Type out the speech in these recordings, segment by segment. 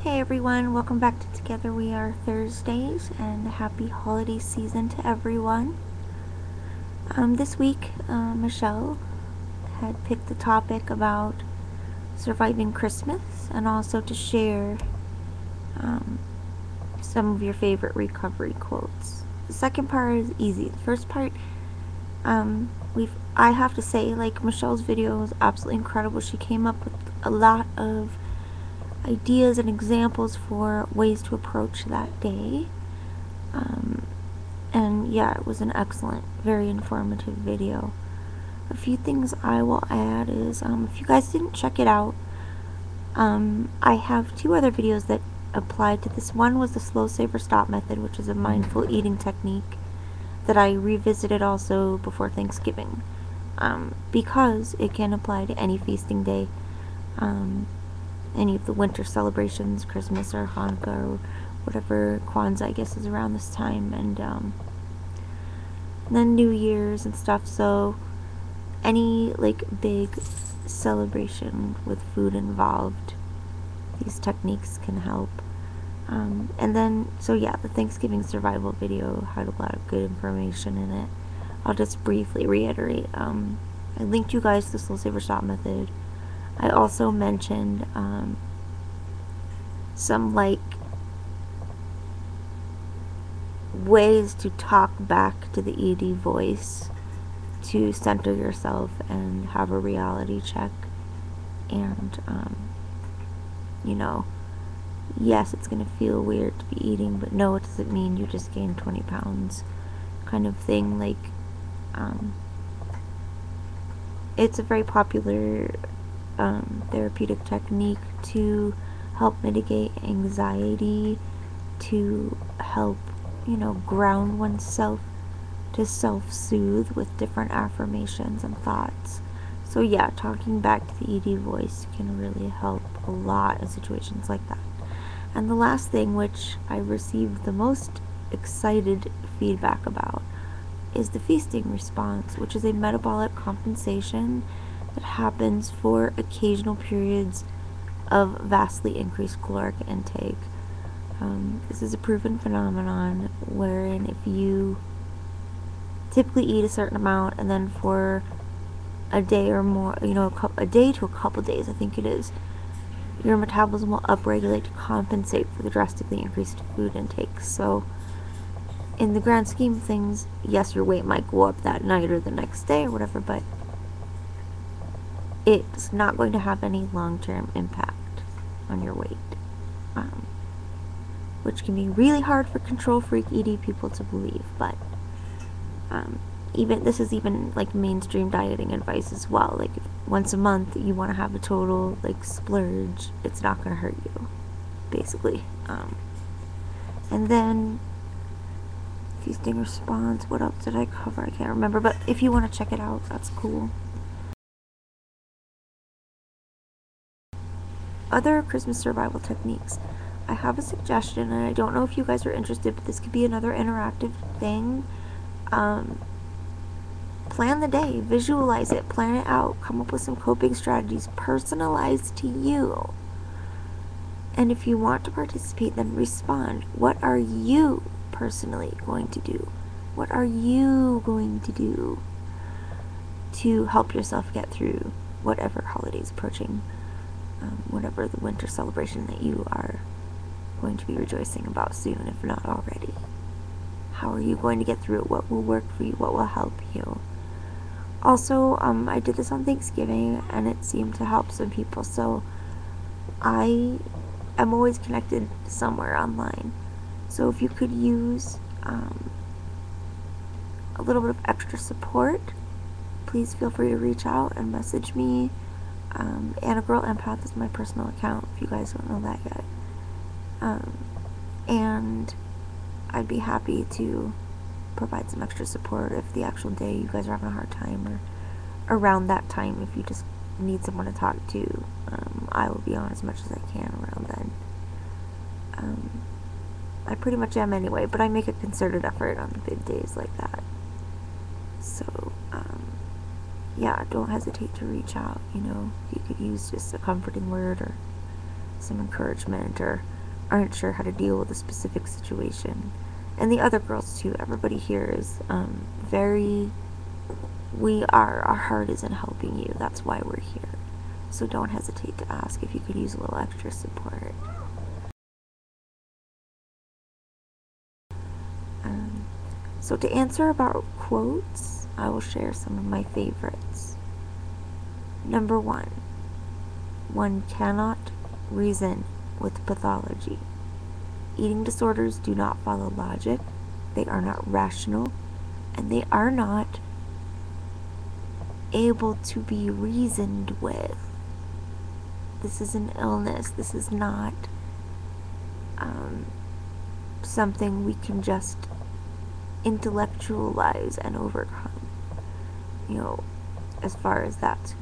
Hey everyone, welcome back to Together We Are Thursdays, and happy holiday season to everyone. This week, Michelle had picked the topic about surviving Christmas and also to share some of your favorite recovery quotes. The second part is easy. The first part, I have to say, like, Michelle's video was absolutely incredible. She came up with a lot of ideas and examples for ways to approach that day. And yeah, it was an excellent, very informative video. A few things I will add is, if you guys didn't check it out, I have two other videos that applied to this. One was the slow saver stop method, which is a mindful eating technique that I revisited also before Thanksgiving, because it can apply to any feasting day, any of the winter celebrations, Christmas or Hanukkah or whatever, Kwanzaa I guess is around this time, and then New Year's and stuff. So any like big celebration with food involved, these techniques can help. And then, so yeah, the Thanksgiving survival video had a lot of good information in it. I'll just briefly reiterate. I linked you guys to the slow saver stop method. I also mentioned some like ways to talk back to the ED voice to center yourself and have a reality check. And you know, yes, it's gonna feel weird to be eating, but no, it doesn't mean you just gained 20 pounds kind of thing. Like, it's a very popular therapeutic technique to help mitigate anxiety, to help, you know, ground oneself, to self-soothe with different affirmations and thoughts. So yeah, talking back to the ED voice can really help a lot in situations like that. And the last thing, which I received the most excited feedback about, is the feasting response, which is a metabolic compensation that happens for occasional periods of vastly increased caloric intake. This is a proven phenomenon wherein if you typically eat a certain amount and then for a day or more, you know, a day to a couple days, I think it is, your metabolism will upregulate to compensate for the drastically increased food intake. So in the grand scheme of things, yes, your weight might go up that night or the next day or whatever, but it's not going to have any long-term impact on your weight, which can be really hard for control freak ED people to believe. But even this is even like mainstream dieting advice as well. Like, if once a month you want to have a total like splurge, it's not going to hurt you, basically. And then feasting response, what else did I cover? I can't remember, but if you want to check it out, that's cool. Other Christmas survival techniques. I have a suggestion, and I don't know if you guys are interested, but this could be another interactive thing. Plan the day, visualize it, plan it out, come up with some coping strategies personalized to you. And if you want to participate, then respond. What are you personally going to do? What are you going to do to help yourself get through whatever holiday is approaching, whatever the winter celebration that you are going to be rejoicing about soon, if not already? How are you going to get through it? What will work for you? What will help you? Also, I did this on Thanksgiving, and it seemed to help some people, so I am always connected somewhere online. So if you could use a little bit of extra support, please feel free to reach out and message me. AnaGirlEmpath is my personal account, if you guys don't know that yet. And I'd be happy to provide some extra support if the actual day you guys are having a hard time, or around that time if you just need someone to talk to. I will be on as much as I can around then. I pretty much am anyway, but I make a concerted effort on the big days like that. So, yeah, don't hesitate to reach out. You know, you could use just a comforting word or some encouragement, or aren't sure how to deal with a specific situation. And the other girls too. Everybody here is our heart is in helping you. That's why we're here. So don't hesitate to ask if you could use a little extra support. So to answer about quotes, I will share some of my favorites. Number 1, one cannot reason with pathology. Eating disorders do not follow logic, they are not rational, and they are not able to be reasoned with. This is an illness. This is not something we can just intellectualize and overcome, as far as that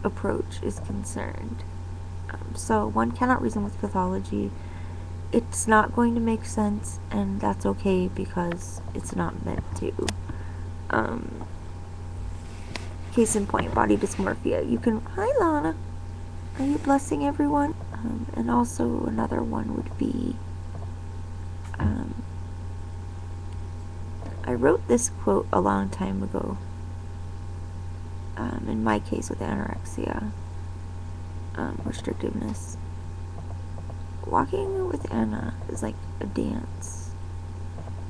approach is concerned. So one cannot reason with pathology. It's not going to make sense, and that's okay because it's not meant to. Case in point, body dysmorphia. You can, hi Lana, are you blessing everyone? And also another one would be, I wrote this quote a long time ago, in my case with anorexia, restrictiveness. Walking with Anna is like a dance.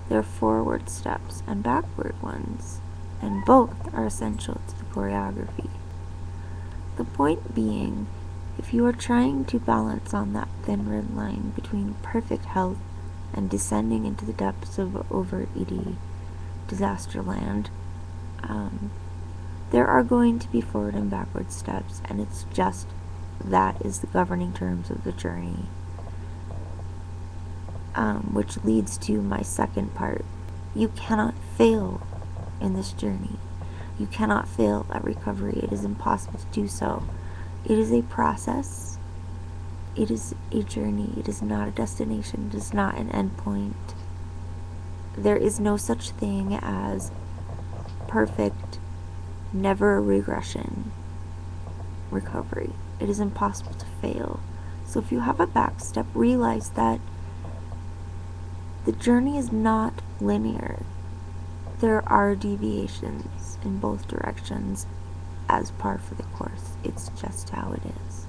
There are forward steps and backward ones, and both are essential to the choreography. The point being, if you are trying to balance on that thin red line between perfect health and descending into the depths of overeating disaster land, there are going to be forward and backward steps, and it's just that is the governing terms of the journey. Which leads to my second part. You cannot fail in this journey. You cannot fail at recovery. It is impossible to do so. It is a process. It is a journey. It is not a destination. It is not an endpoint. There is no such thing as perfect, never regression recovery. It is impossible to fail. So if you have a back step, realize that the journey is not linear. There are deviations in both directions as par for the course. It's just how it is.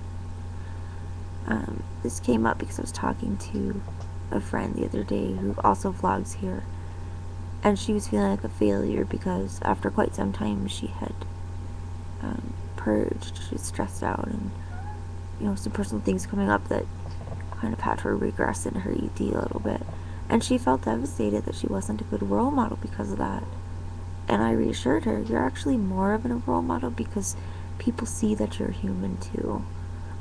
This came up because I was talking to a friend the other day who also vlogs here, and she was feeling like a failure because after quite some time she had purged. She was stressed out, and some personal things coming up that kind of had her regress in her ED a little bit. And she felt devastated that she wasn't a good role model because of that. And I reassured her, you're actually more of a role model because people see that you're human too.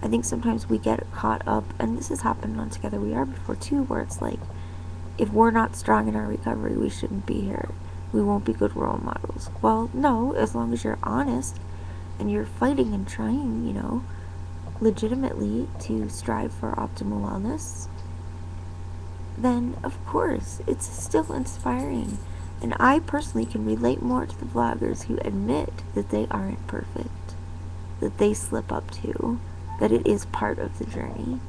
I think sometimes we get caught up, and this has happened on TogetherweR before too, where it's like, if we're not strong in our recovery, we shouldn't be here. We won't be good role models. Well, no, as long as you're honest and you're fighting and trying, legitimately to strive for optimal wellness, then of course it's still inspiring. And I personally can relate more to the vloggers who admit that they aren't perfect, that they slip up to, that it is part of the journey,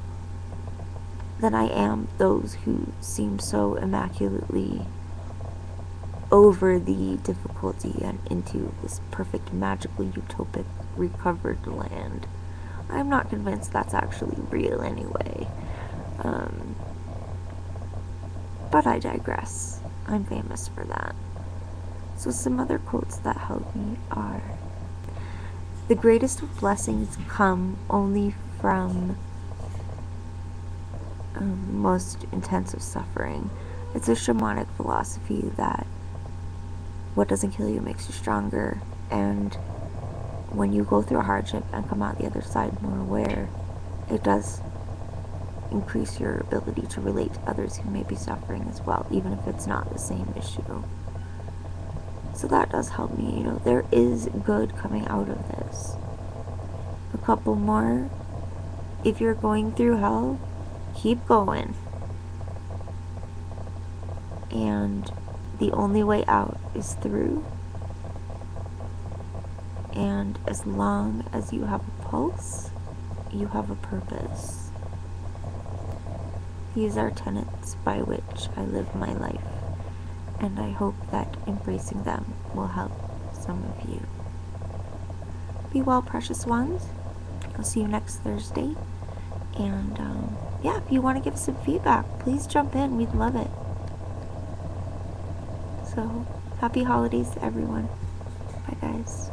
than I am those who seem so immaculately over the difficulty and into this perfect, magical, utopic, recovered land. I'm not convinced that's actually real anyway. But I digress. I'm famous for that. So some other quotes that help me are, the greatest of blessings come only from most intensive suffering. It's a shamanic philosophy that what doesn't kill you makes you stronger, and when you go through a hardship and come out the other side more aware, it does increase your ability to relate to others who may be suffering as well, even if it's not the same issue. So that does help me. There is good coming out of this. A couple more. If you're going through hell, keep going. And the only way out is through. And as long as you have a pulse, you have a purpose. These are tenets by which I live my life, and I hope that embracing them will help some of you. Be well, precious ones. I'll see you next Thursday. And yeah, if you want to give us some feedback, please jump in. We'd love it. So, happy holidays to everyone. Bye, guys.